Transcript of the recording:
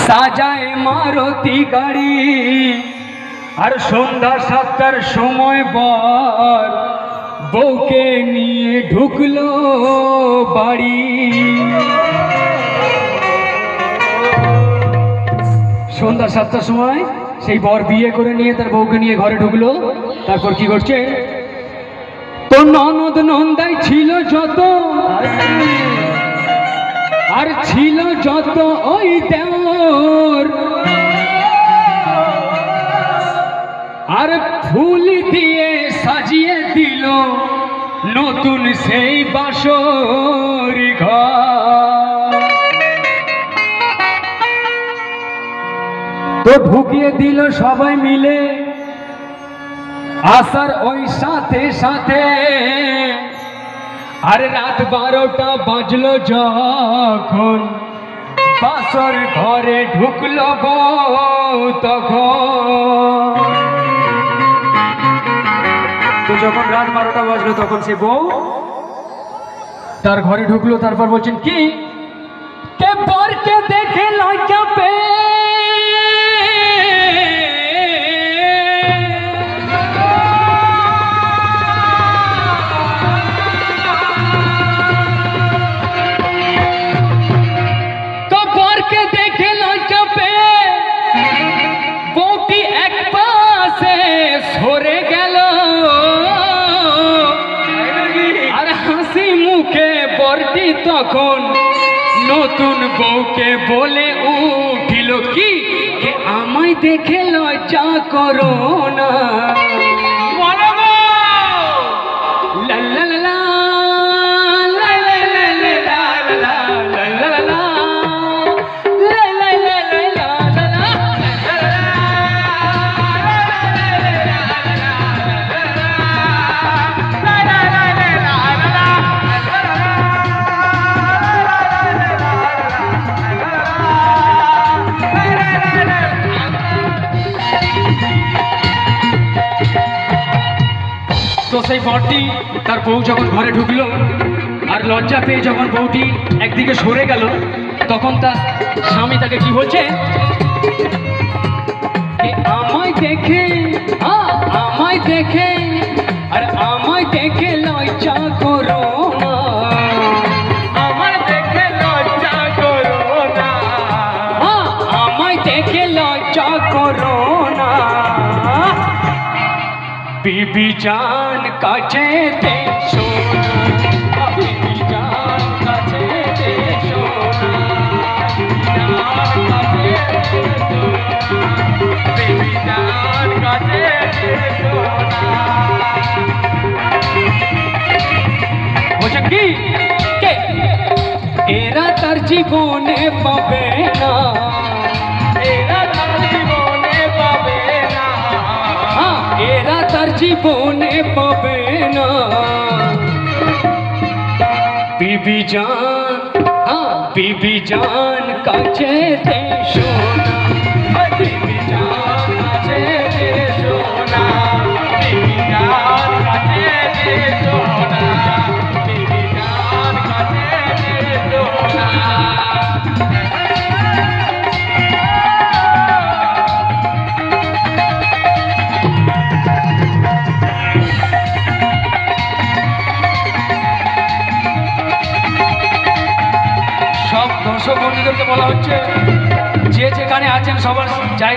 সাজায় মারুতি গাড়ি আর সন্ধ্যা 7টার সময় বর বউকে নিয়ে ঢুকলো বাড়ি। সন্ধ্যা 7টার সময় সেই বর বিয়ে করে নিয়ে তার বউকে নিয়ে ঘরে ঢুকলো। তারপর কি করছে, তো ননদ নন্দাই ছিল যত আর ছিল যত ওই দেওর, আর ফুল দিয়ে সাজিয়ে দিল নতুন সেই বাসর ঘর। তো ঢুকিয়ে দিল সবাই মিলে আসার ওই সাথে সাথে, আর রাত 12টা বাজলো যখন বাসর ঘরে ঢুকলো বউ তখন। তো যখন রাত 12টা বাজলো তখন সে বউ তার ঘরে ঢুকলো। তারপর বলছেন কি, কে বরকে দেখে লজ্জা পে সরে গেল, আর হাসি মুখে বরটি তখন নতুন বউকে বলে উঠিল কি, আমায় দেখে লজ্জা করো না। তো সেই বরটি তার বউ যখন ঘরে ঢুকলো আর লজ্জা পেয়ে যখন বউটি একদিকে সরে গেল, তখন তার স্বামী তাকে কি বলছে, আমায় দেখে আমায় দেখে আর আমায় দেখে লজ্জা করো না, আমায় দেখে লজ্জা করো না, আমায় দেখে লজ্জা করো না। बीबी जान काछे दे सोना, बीबी जान काछे दे सोना, बीबी जान काछे दे सोना। बोझे की के एरा तार जीवने पाबे ना, एरा तार जीवने पाबे ना, एरा तार जीवने पाबे ना। बीबी जान बीबी जान काछे दे सोना, बीबी जान काछे दे सोना, बीबी जान काछे दे सोना, बीबी जान काछे दे सोना। সব দর্শক বন্ধুদেরকে বলা হচ্ছে, যে যেখানে আছেন সবার জায়গা